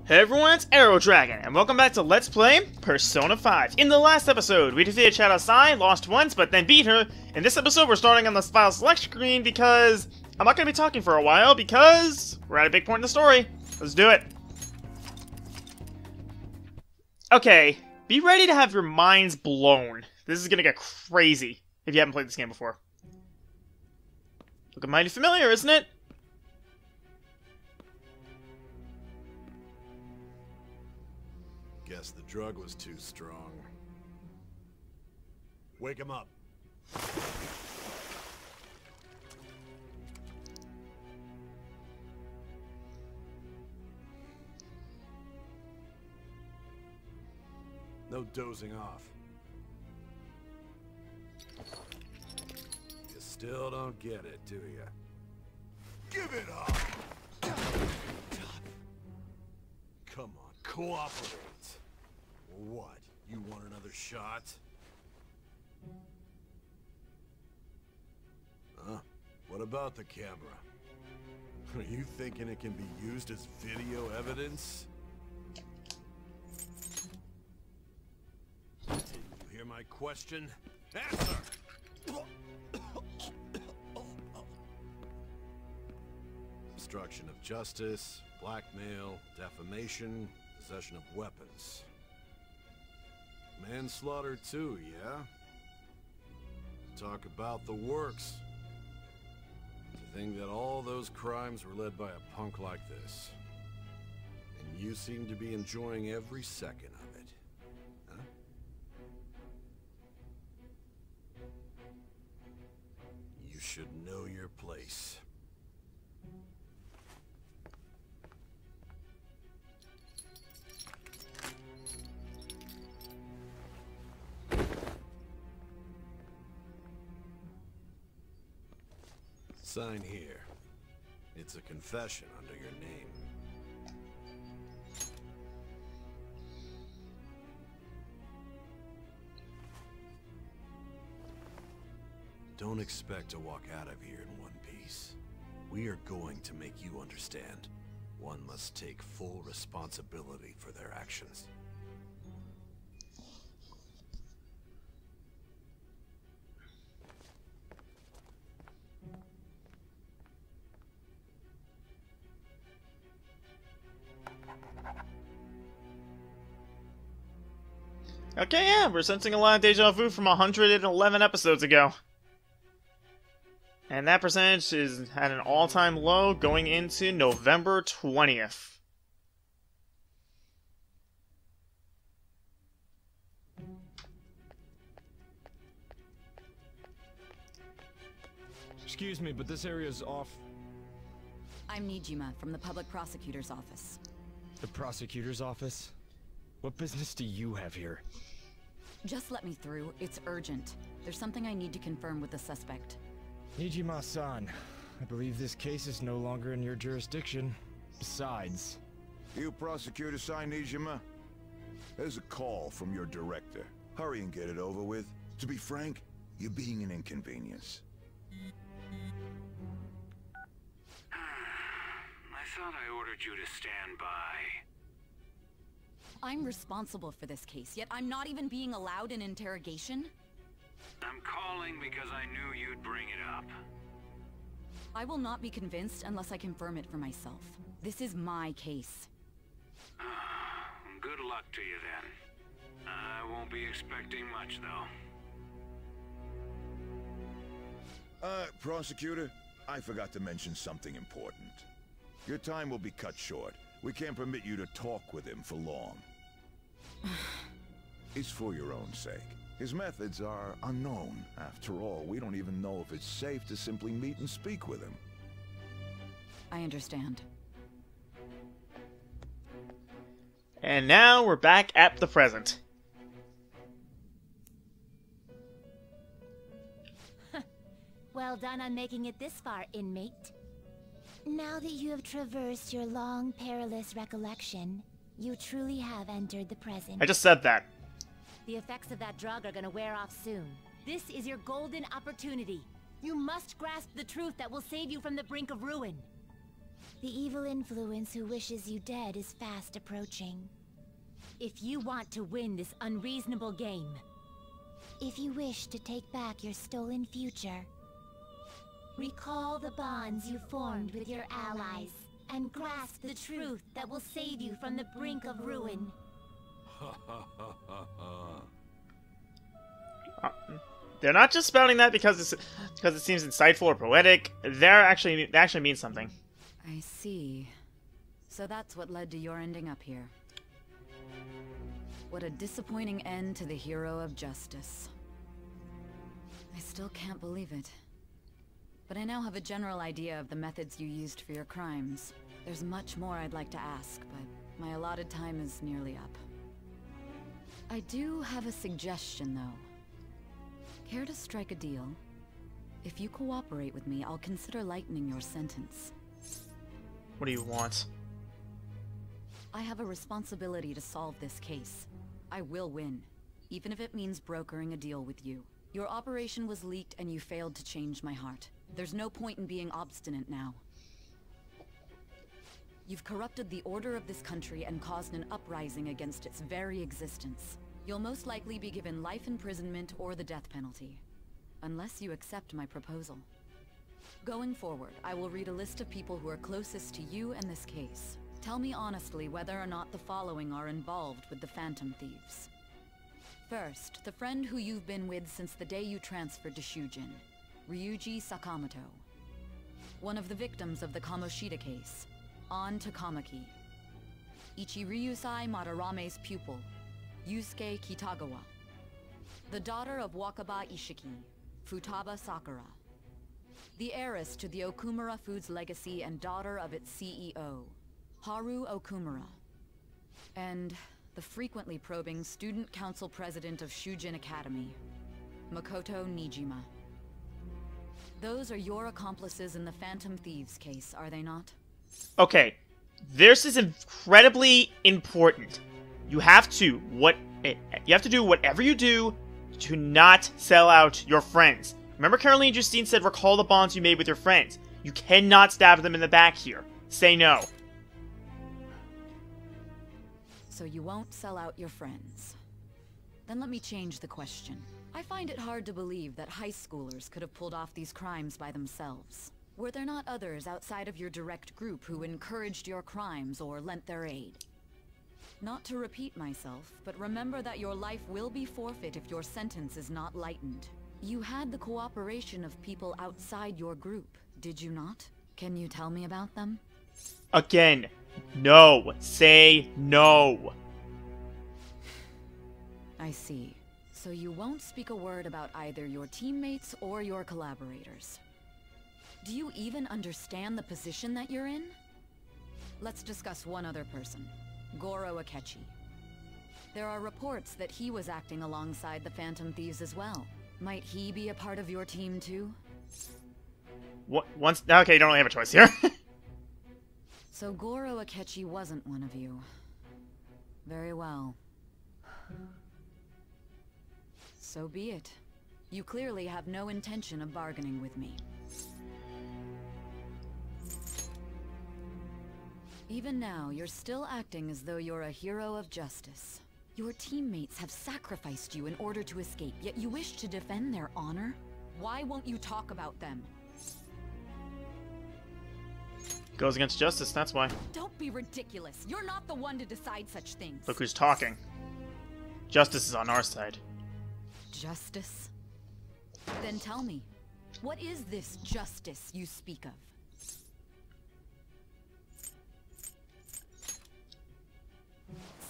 Hey everyone, it's Arrow Dragon, and welcome back to Let's Play Persona 5. In the last episode, we defeated Shadow Sai, lost once, but then beat her. In this episode, we're starting on the file select screen because I'm not going to be talking for a while because we're at a big point in the story. Let's do it. Okay, be ready to have your minds blown. This is going to get crazy if you haven't played this game before. Looking mighty familiar, isn't it? Guess the drug was too strong. Wake him up. No dozing off. You still don't get it, do you? Give it up! Come on, cooperate. What? You want another shot? Huh? What about the camera? Are you thinking it can be used as video evidence? Did you hear my question? Answer! Obstruction of justice, blackmail, defamation, possession of weapons. Manslaughter too, yeah? Talk about the works. To think that all those crimes were led by a punk like this. And you seem to be enjoying every second of it. Huh? You should know your place. Sign here. It's a confession under your name. Don't expect to walk out of here in one piece. We are going to make you understand. One must take full responsibility for their actions. Okay, yeah, we're sensing a lot of deja vu from 111 episodes ago. And that percentage is at an all-time low going into November 20th. Excuse me, but this area's off. I'm Nijima from the public prosecutor's office. The prosecutor's office? What business do you have here? Just let me through. It's urgent. There's something I need to confirm with the suspect. Nijima-san, I believe this case is no longer in your jurisdiction. Besides... You prosecutor, Sai Nijima? There's a call from your director. Hurry and get it over with. To be frank, you're being an inconvenience. I thought I ordered you to stand by. I'm responsible for this case, yet I'm not even being allowed an interrogation? I'm calling because I knew you'd bring it up. I will not be convinced unless I confirm it for myself. This is my case. Good luck to you then. I won't be expecting much, though. Prosecutor, I forgot to mention something important. Your time will be cut short. We can't permit you to talk with him for long. It's for your own sake. His methods are unknown. After all, we don't even know if it's safe to simply meet and speak with him. I understand. And now we're back at the present. Well done on making it this far, inmate. Now that you have traversed your long, perilous recollection, you truly have entered the present. I just said that. The effects of that drug are gonna wear off soon. This is your golden opportunity. You must grasp the truth that will save you from the brink of ruin. The evil influence who wishes you dead is fast approaching. If you want to win this unreasonable game, If you wish to take back your stolen future, recall the bonds you formed with your allies, and grasp the truth that will save you from the brink of ruin. They're not just spouting that because it seems insightful or poetic. They actually mean something. I see. So that's what led to your ending up here. What a disappointing end to the hero of justice. I still can't believe it. But I now have a general idea of the methods you used for your crimes. There's much more I'd like to ask, but my allotted time is nearly up. I do have a suggestion, though. Care to strike a deal? If you cooperate with me, I'll consider lightening your sentence. What do you want? I have a responsibility to solve this case. I will win, even if it means brokering a deal with you. Your operation was leaked and you failed to change my heart. There's no point in being obstinate now. You've corrupted the order of this country and caused an uprising against its very existence. You'll most likely be given life imprisonment or the death penalty, unless you accept my proposal. Going forward, I will read a list of people who are closest to you and this case. Tell me honestly whether or not the following are involved with the Phantom Thieves. First, the friend who you've been with since the day you transferred to Shujin, Ryuji Sakamoto. One of the victims of the Kamoshida case, An Takamaki. Ichiryusai Madarame's pupil, Yusuke Kitagawa. The daughter of Wakaba Ishiki, Futaba Sakura. The heiress to the Okumura Foods legacy and daughter of its CEO, Haru Okumura. And the frequently probing student council president of Shujin Academy, Makoto Nijima. Those are your accomplices in the Phantom Thieves case, are they not? Okay, this is incredibly important. You have to do whatever you do to not sell out your friends. Remember Caroline Justine said recall the bonds you made with your friends. You cannot stab them in the back here. Say no. So you won't sell out your friends. Then let me change the question. I find it hard to believe that high schoolers could have pulled off these crimes by themselves. Were there not others outside of your direct group who encouraged your crimes or lent their aid? Not to repeat myself, but remember that your life will be forfeit if your sentence is not lightened. You had the cooperation of people outside your group, did you not? Can you tell me about them? Again, no. Say no. I see. So you won't speak a word about either your teammates or your collaborators. Do you even understand the position that you're in? Let's discuss one other person, Goro Akechi. There are reports that he was acting alongside the Phantom Thieves as well. Might he be a part of your team too? What? Okay, you don't really have a choice here. So Goro Akechi wasn't one of you. Very well. So be it. You clearly have no intention of bargaining with me. Even now, you're still acting as though you're a hero of justice. Your teammates have sacrificed you in order to escape, yet you wish to defend their honor? Why won't you talk about them? Goes against justice, that's why. Don't be ridiculous. You're not the one to decide such things. Look who's talking. Justice is on our side. Justice? Then tell me, what is this justice you speak of?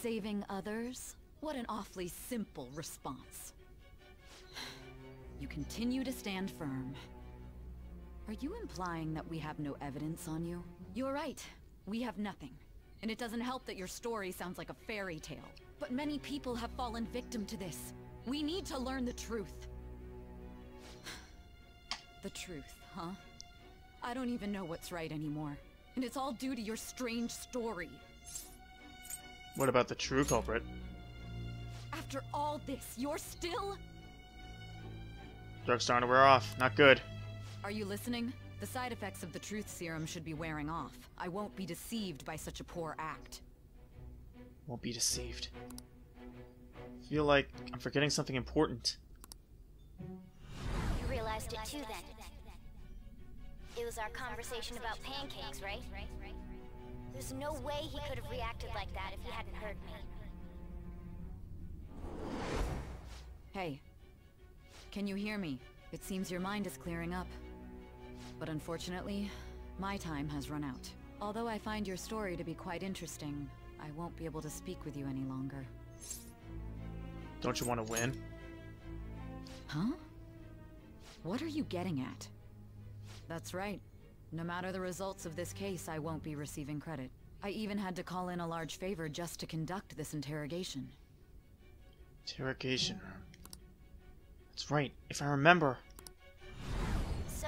Saving others? What an awfully simple response. You continue to stand firm. Are you implying that we have no evidence on you? You're right. We have nothing. And it doesn't help that your story sounds like a fairy tale. But many people have fallen victim to this. We need to learn the truth. The truth, huh? I don't even know what's right anymore. And it's all due to your strange story. What about the true culprit? After all this, you're still... Joke's starting to wear off. Not good. Are you listening? The side effects of the truth serum should be wearing off. I won't be deceived by such a poor act. Won't be deceived. I feel like I'm forgetting something important. You realized it too then. It was our conversation about pancakes, right? There's no way he could have reacted like that if he hadn't heard me. Hey. Can you hear me? It seems your mind is clearing up. But unfortunately, my time has run out. Although I find your story to be quite interesting, I won't be able to speak with you any longer. Don't you want to win? Huh? What are you getting at? That's right. No matter the results of this case, I won't be receiving credit. I even had to call in a large favor just to conduct this interrogation. Interrogation. That's right, if I remember. So,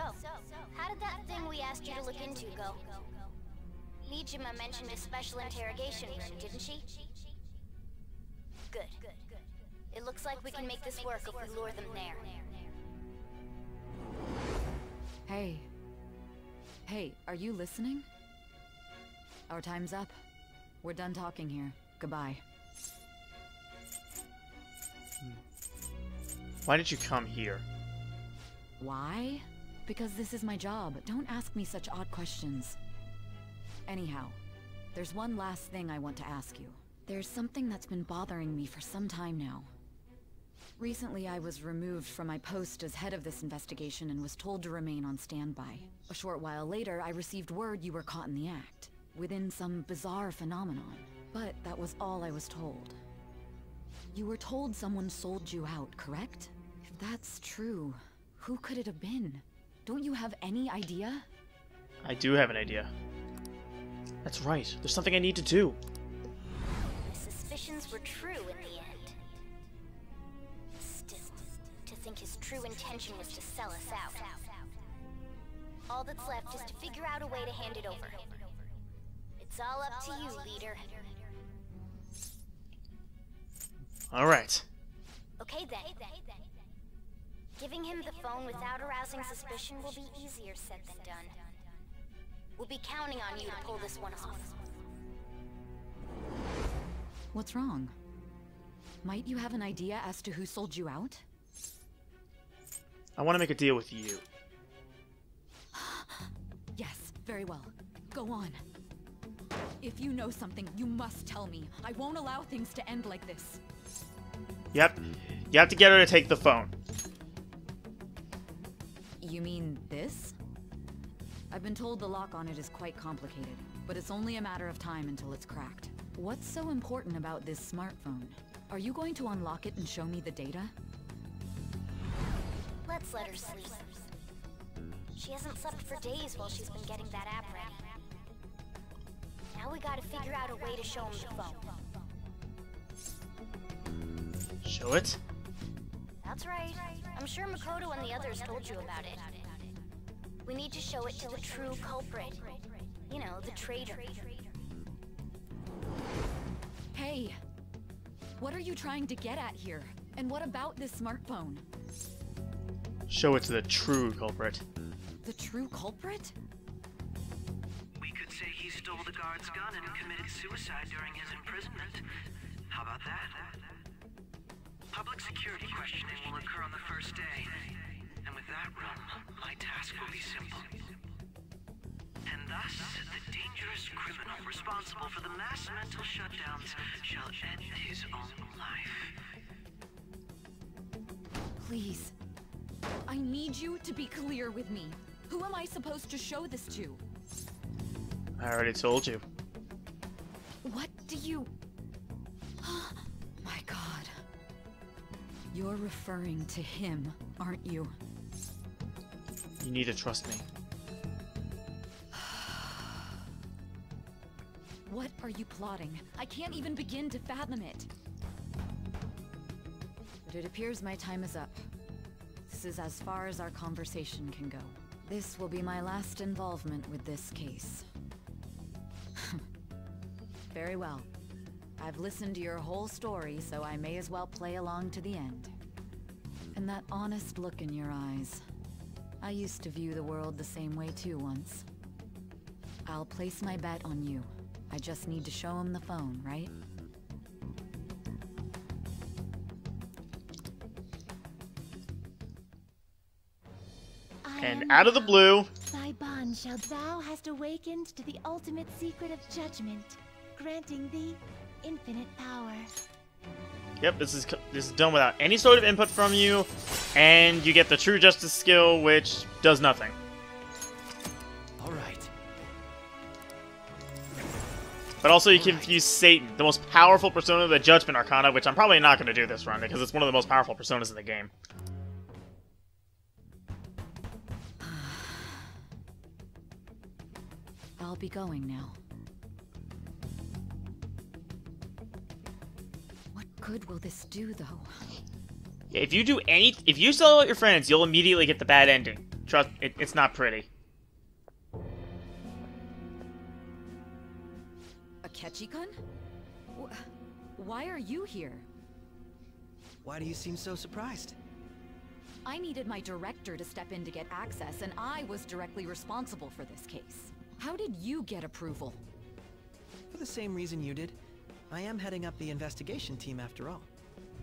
how did that thing we asked you to look into go? Nijima mentioned a special interrogation room, didn't she? Good. It looks like we can make this work if we lure them there. Hey. Hey, are you listening? Our time's up. We're done talking here. Goodbye. Why did you come here? Why? Because this is my job. Don't ask me such odd questions. Anyhow, there's one last thing I want to ask you. There's something that's been bothering me for some time now. Recently, I was removed from my post as head of this investigation and was told to remain on standby. A short while later, I received word you were caught in the act, within some bizarre phenomenon. But that was all I was told. You were told someone sold you out, correct? If that's true, who could it have been? Don't you have any idea? I do have an idea. That's right, there's something I need to do. My suspicions were true in the end. Still, to think his true intention was to sell us out. All that's left is to figure out a way to hand it over. It's all up to you, leader. Alright. Okay then. Giving him the phone without arousing suspicion will be easier said than done. We'll be counting on you to pull this one off. What's wrong? Might you have an idea as to who sold you out? I want to make a deal with you. Yes, very well. Go on. If you know something, you must tell me. I won't allow things to end like this. Yep. You have to get her to take the phone. You mean this? I've been told the lock on it is quite complicated, but it's only a matter of time until it's cracked. What's so important about this smartphone? Are you going to unlock it and show me the data? Let's let her sleep. She hasn't slept for days while she's been getting that app ready. Now we gotta figure out a way to show him the phone. Show it? That's right. I'm sure Makoto and the others told you about it. We need to show it to the true culprit. You know, the traitor. Hey! What are you trying to get at here? And what about this smartphone? Show it to the true culprit. The true culprit? We could say he stole the guard's gun and committed suicide during his imprisonment. How about that? Public security questioning will occur on the first day. And with that run, my task will be simple. And thus, the dangerous criminal responsible for the mass mental shutdowns shall end his own life. Please. I need you to be clear with me. Who am I supposed to show this to? I already told you. What do you... My God. You're referring to him, aren't you? You need to trust me. What are you plotting? I can't even begin to fathom it. But it appears my time is up. This is as far as our conversation can go. This will be my last involvement with this case. Very well. I've listened to your whole story, so I may as well play along to the end. And that honest look in your eyes. I used to view the world the same way too once. I'll place my bet on you. I just need to show him the phone, right? And out of the blue, By bond shalt thou hast awakened to the ultimate secret of judgment, granting thee infinite power. yep, this is done without any sort of input from you, and you get the True Justice skill, which does nothing. All right. But also you can use Satan, the most powerful persona of the Judgment Arcana, which I'm probably not going to do this run, because it's one of the most powerful personas in the game. I'll be going now. What good will this do, though? Yeah, if you sell out your friends, you'll immediately get the bad ending. Trust, it's not pretty. Akechi-kun? Why are you here? Why do you seem so surprised? I needed my director to step in to get access, and I was directly responsible for this case. How did you get approval? For the same reason you did. I am heading up the investigation team after all.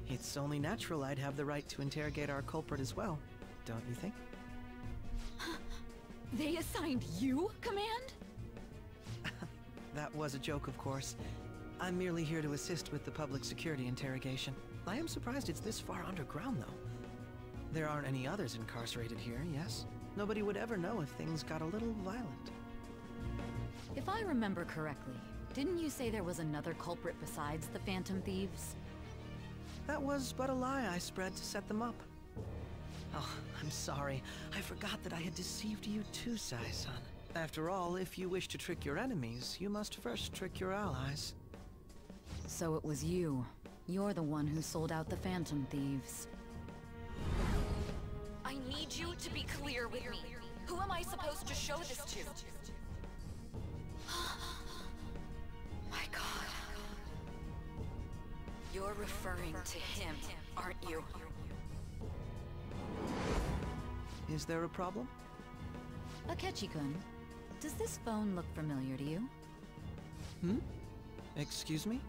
It's only natural I'd have the right to interrogate our culprit as well, don't you think? They assigned you command? That was a joke, of course. I'm merely here to assist with the public security interrogation. I am surprised it's this far underground, though. There aren't any others incarcerated here, yes? Nobody would ever know if things got a little violent. If I remember correctly, didn't you say there was another culprit besides the Phantom Thieves? That was but a lie I spread to set them up. Oh, I'm sorry. I forgot that I had deceived you too, Sai-san. After all, if you wish to trick your enemies, you must first trick your allies. So it was you. You're the one who sold out the Phantom Thieves. I need you to be clear with me. Who am I supposed to show this to? My God. You're referring to him, aren't you? Is there a problem? Akechi-kun, does this phone look familiar to you? Hmm? Excuse me?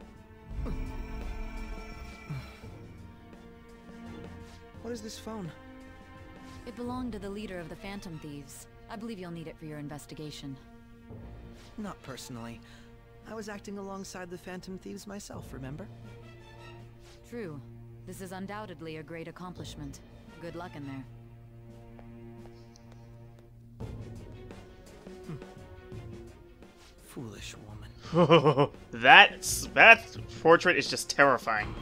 What is this phone? It belonged to the leader of the Phantom Thieves. I believe you'll need it for your investigation. Not personally. I was acting alongside the Phantom Thieves myself, remember? True. This is undoubtedly a great accomplishment. Good luck in there. Foolish woman. that portrait is just terrifying.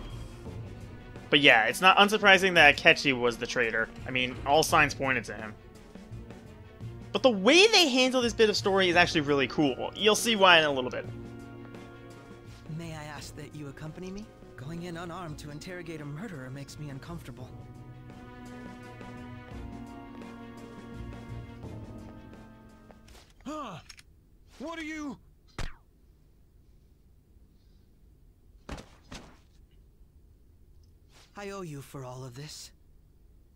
But yeah, it's not unsurprising that Akechi was the traitor. I mean, all signs pointed to him. But the way they handle this bit of story is actually really cool. You'll see why in a little bit. May I ask that you accompany me? Going in unarmed to interrogate a murderer makes me uncomfortable. Huh? What are you... I owe you for all of this.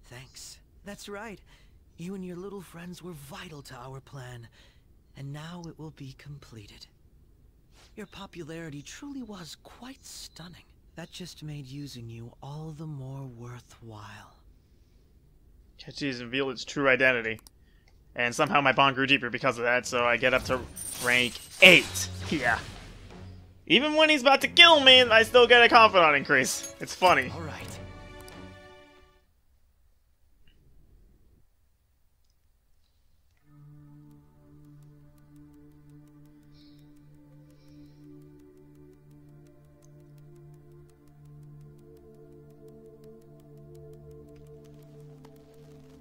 Thanks. That's right. You and your little friends were vital to our plan, and now it will be completed. Your popularity truly was quite stunning. That just made using you all the more worthwhile. Akechi's revealed its true identity. And somehow my bond grew deeper because of that, so I get up to rank 8. Yeah. Even when he's about to kill me, I still get a confidant increase. It's funny. All right.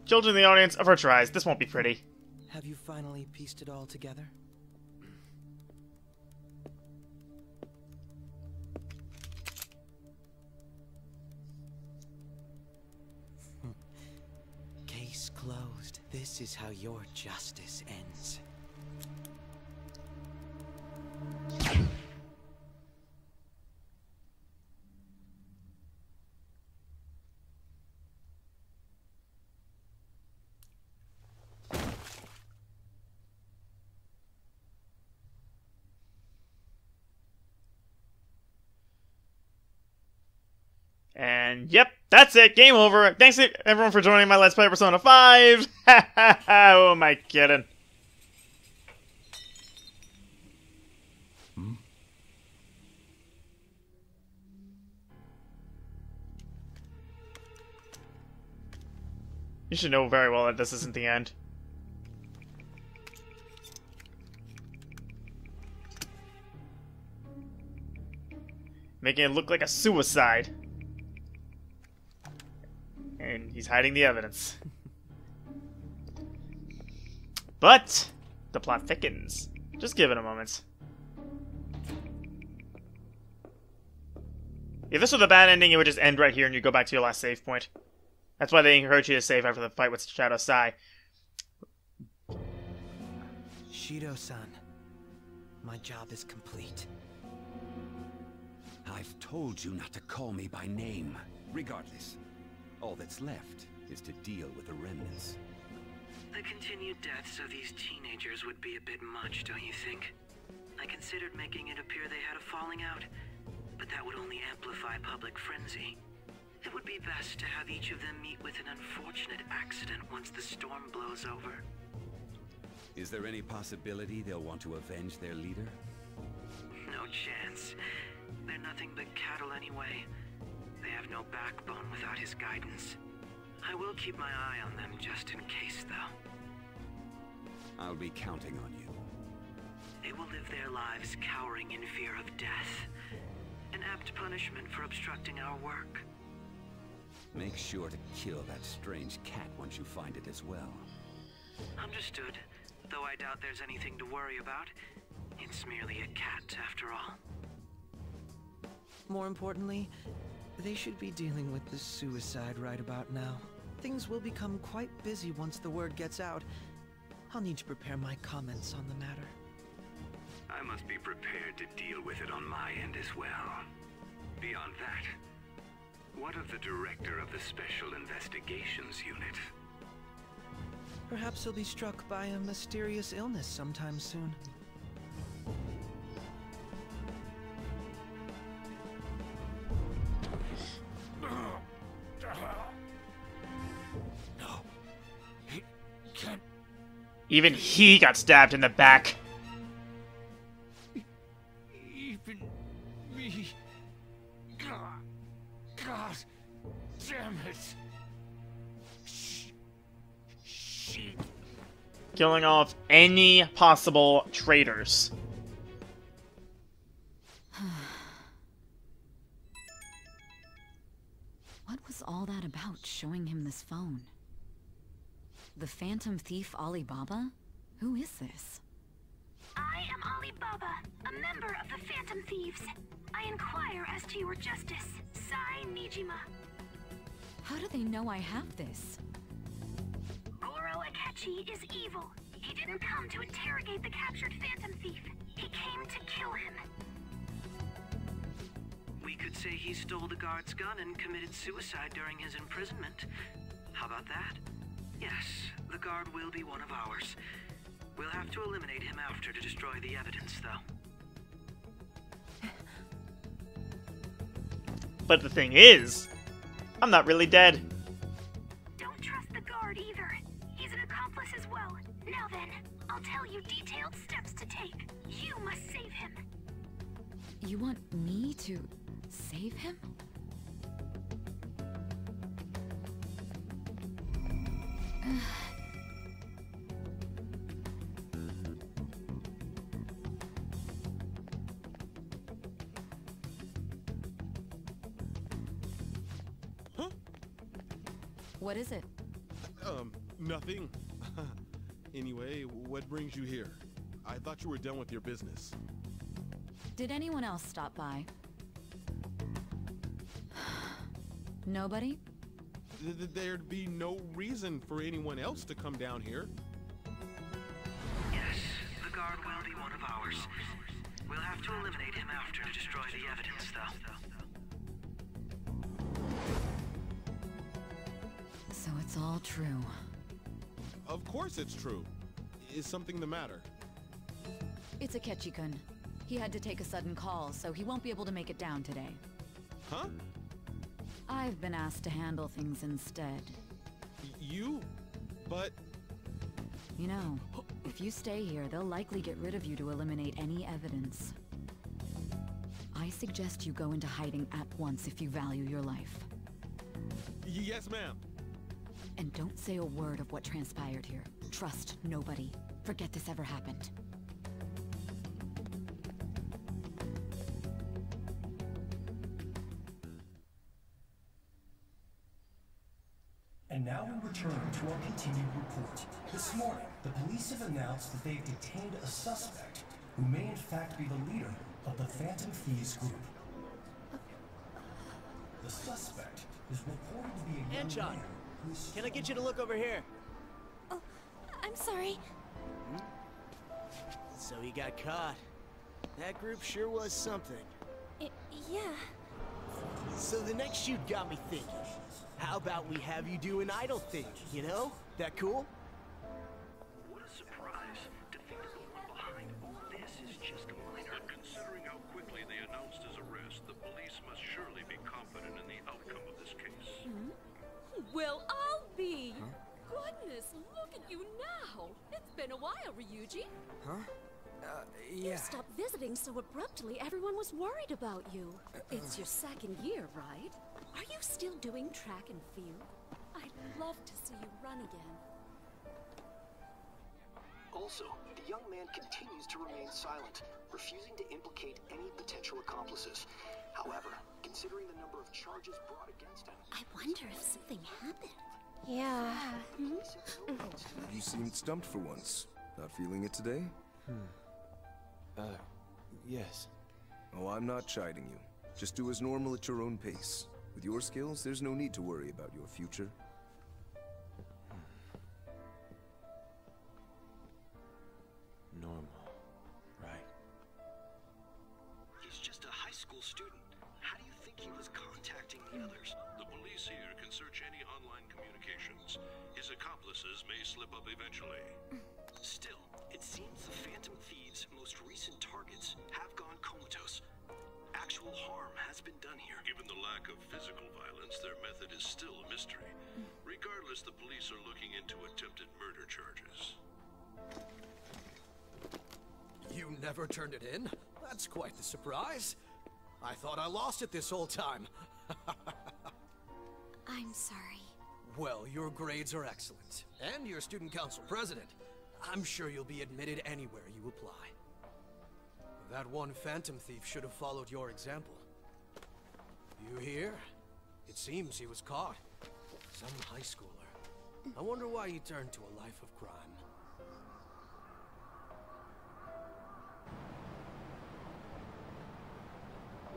Children in the audience, avert your eyes. This won't be pretty. Have you finally pieced it all together? Case closed. This is how your justice ends. And yep, that's it. Game over. Thanks everyone for joining my Let's Play Persona 5. Oh, am I kidding? You should know very well that this isn't the end. Making it look like a suicide. And he's hiding the evidence. But the plot thickens. Just give it a moment. If this was a bad ending, it would just end right here and you go back to your last save point. That's why they encourage you to save after the fight with Shadow Sai. Shido-san, my job is complete. I've told you not to call me by name. Regardless, all that's left is to deal with the remnants. The continued deaths of these teenagers would be a bit much, don't you think? I considered making it appear they had a falling out, but that would only amplify public frenzy. It would be best to have each of them meet with an unfortunate accident once the storm blows over. Is there any possibility they'll want to avenge their leader? No chance. They're nothing but cattle anyway. They have no backbone without his guidance. I will keep my eye on them just in case, though. I'll be counting on you. They will live their lives cowering in fear of death. An apt punishment for obstructing our work. Make sure to kill that strange cat once you find it as well. Understood. Though I doubt there's anything to worry about. It's merely a cat, after all. More importantly, they should be dealing with the suicide right about now. Things will become quite busy once the word gets out. I'll need to prepare my comments on the matter. I must be prepared to deal with it on my end as well. Beyond that, what of the director of the Special Investigations Unit? Perhaps he'll be struck by a mysterious illness sometime soon. No. He can't. Even he got stabbed in the back. Even me. God damn it. Shit. Killing off any possible traitors. What was all that about, showing him this phone? The Phantom Thief Alibaba? Who is this? I am Alibaba, a member of the Phantom Thieves. I inquire as to your justice, Sai Nijima. How do they know I have this? Goro Akechi is evil. He didn't come to interrogate the captured Phantom Thief. He came to kill him. We could say he stole the guard's gun and committed suicide during his imprisonment. How about that? Yes, the guard will be one of ours. We'll have to eliminate him after to destroy the evidence, though. But the thing is, I'm not really dead. Don't trust the guard either. He's an accomplice as well. Now then, I'll tell you detailed steps to take. You must save him. You want me to save him? Huh? What is it? Nothing. Anyway, what brings you here? I thought you were done with your business. Did anyone else stop by? Nobody? There'd be no reason for anyone else to come down here. Yes, the guard will be one of ours. We'll have to eliminate him after to destroy the evidence, though. So it's all true. Of course it's true. Is something the matter? It's Akechi-kun. He had to take a sudden call, so he won't be able to make it down today. Huh? I've been asked to handle things instead. You? But... You know, if you stay here, they'll likely get rid of you to eliminate any evidence. I suggest you go into hiding at once if you value your life. Yes, ma'am. And don't say a word of what transpired here. Trust nobody. Forget this ever happened. And now we return to our continued report. This morning, the police have announced that they've detained a suspect who may in fact be the leader of the Phantom Thieves group. The suspect is reported to be a young man who's... Can I get you to look over here? Oh, I'm sorry. So he got caught. That group sure was something. Yeah. So the next shoot got me thinking. How about we have you do an idol thing, you know? That cool? What a surprise to think that the one behind all this is just a minor. But considering how quickly they announced his arrest, the police must surely be confident in the outcome of this case. Well, I'll be. Goodness, look at you now. It's been a while, Ryuji. Huh? You Yeah. stopped visiting so abruptly, everyone was worried about you. It's your second year, right? Are you still doing track and field? I'd love to see you run again. Also, the young man continues to remain silent, refusing to implicate any potential accomplices. However, considering the number of charges brought against him... I wonder if something happened. Yeah. You seemed stumped for once. Not feeling it today? Yes. Oh, I'm not chiding you. Just do as normal at your own pace. With your skills, there's no need to worry about your future. Normal. Right. He's just a high school student. How do you think he was contacting the others? The police here can search any online communications. His accomplices may slip up eventually. Still, it seems the Phantom Thieves' most recent targets have gone comatose. Actual harm has been done here. Given the lack of physical violence, their method is still a mystery. Regardless, the police are looking into attempted murder charges. You never turned it in? That's quite the surprise. I thought I lost it this whole time. I'm sorry. Well, your grades are excellent. And you're student council president. I'm sure you'll be admitted anywhere you apply. That one Phantom Thief should have followed your example. You hear? It seems he was caught. Some high schooler. I wonder why he turned to a life of crime.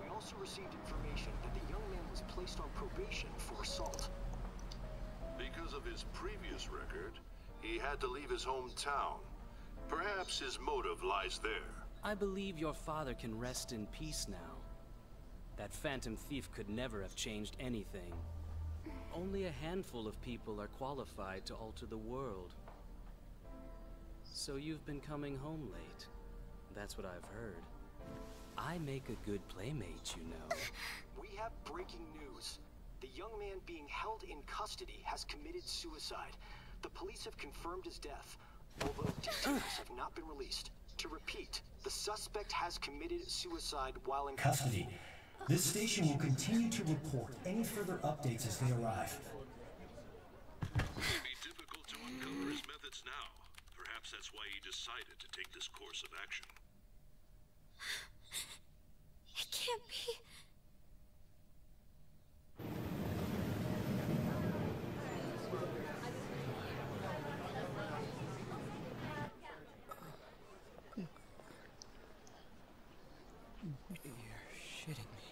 We also received information that the young man was placed on probation for assault. Because of his previous record, he had to leave his hometown. Perhaps his motive lies there. I believe your father can rest in peace now. That Phantom Thief could never have changed anything. Only a handful of people are qualified to alter the world. So you've been coming home late. That's what I've heard. I make a good playmate, you know. We have breaking news. The young man being held in custody has committed suicide. The police have confirmed his death, although details have not been released. To repeat, the suspect has committed suicide while in Custody. This station will continue to report any further updates as they arrive. It may be difficult to uncover his methods now. Perhaps that's why he decided to take this course of action. It can't be. You're shitting me.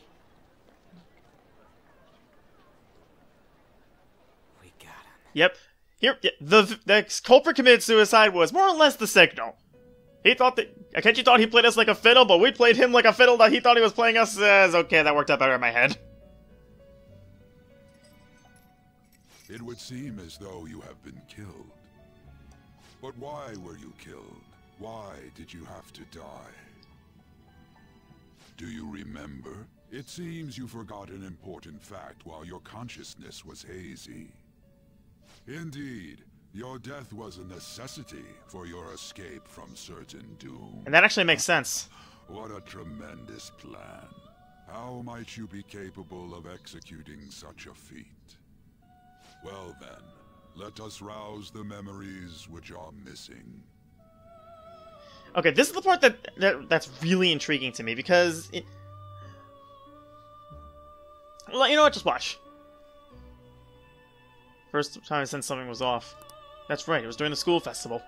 We got him. Yep. Here, the culprit committed suicide was more or less the signal. He thought that Akechi thought he played us like a fiddle, but we played him like a fiddle that he thought he was playing us as. Okay, that worked out better in my head. It would seem as though you have been killed. But why were you killed? Why did you have to die? Do you remember? It seems you forgot an important fact while your consciousness was hazy. Indeed, your death was a necessity for your escape from certain doom. And that actually makes sense. What a tremendous plan. How might you be capable of executing such a feat? Well then, let us rouse the memories which are missing. Okay, this is the part that's really intriguing to me, because well, you know what? Just watch. First time since something was off. That's right, it was during the school festival.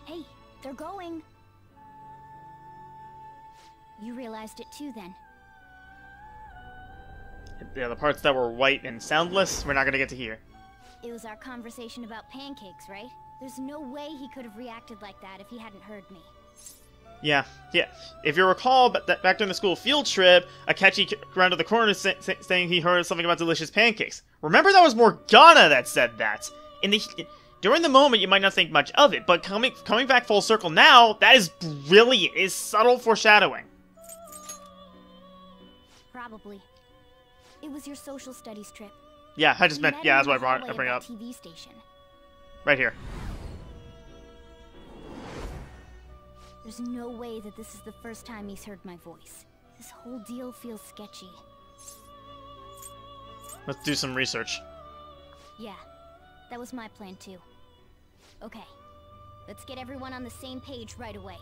Hey, they're going. You realized it too, then? Yeah, the parts that were white and soundless, we're not gonna get to hear. It was our conversation about pancakes, right? There's no way he could have reacted like that if he hadn't heard me. Yeah. If you recall, back during the school field trip, Akechi ran to the corner saying he heard something about delicious pancakes. Remember, that was Morgana that said that. During the moment, you might not think much of it, but coming back full circle now, that is brilliant. It is subtle foreshadowing. Probably. It was your social studies trip. Yeah, I just meant, yeah, that's what I bring up. TV station. Right here. There's no way that this is the first time he's heard my voice. This whole deal feels sketchy. Let's do some research. Yeah, that was my plan too. Okay, let's get everyone on the same page right away.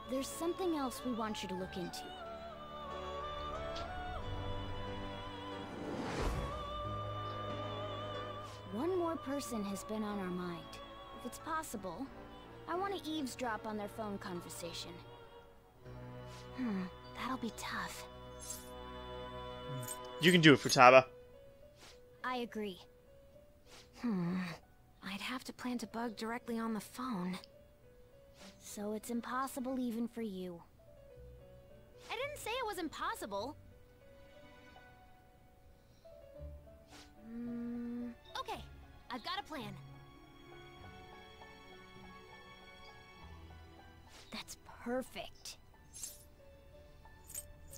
There's something else we want you to look into. One more person has been on our mind. If it's possible, I want to eavesdrop on their phone conversation. That'll be tough. You can do it, Futaba. I agree. I'd have to plant a bug directly on the phone. So it's impossible even for you. I didn't say it was impossible. Okay, I've got a plan. That's perfect.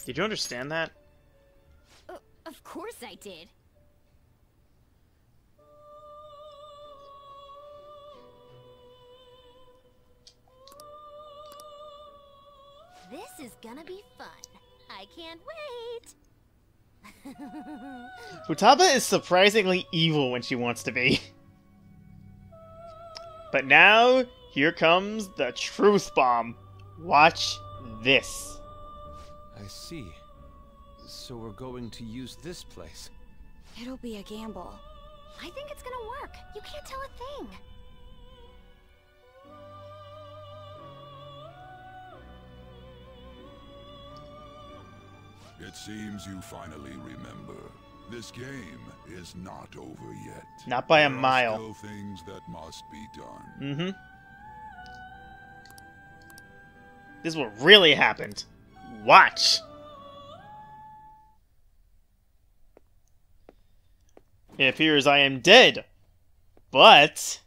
Did you understand that? Of course I did. This is gonna be fun. I can't wait. Futaba is surprisingly evil when she wants to be. But now, here comes the truth bomb. Watch this. I see. So we're going to use this place. It'll be a gamble. I think it's gonna work. You can't tell a thing. It seems you finally remember. This game is not over yet. Not by a There are mile. still things that must be done. Mm-hmm. This is what really happened. Watch. It appears I am dead, but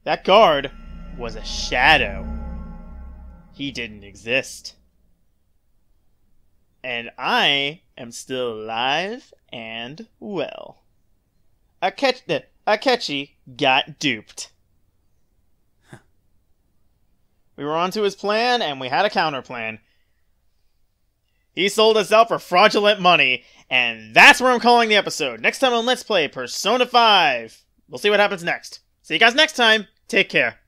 that guard was a shadow. He didn't exist. And I am still alive and well. Akechi got duped. We were onto his plan, and we had a counter plan. He sold us out for fraudulent money, and that's where I'm calling the episode. Next time on Let's Play Persona 5. We'll see what happens next. See you guys next time. Take care.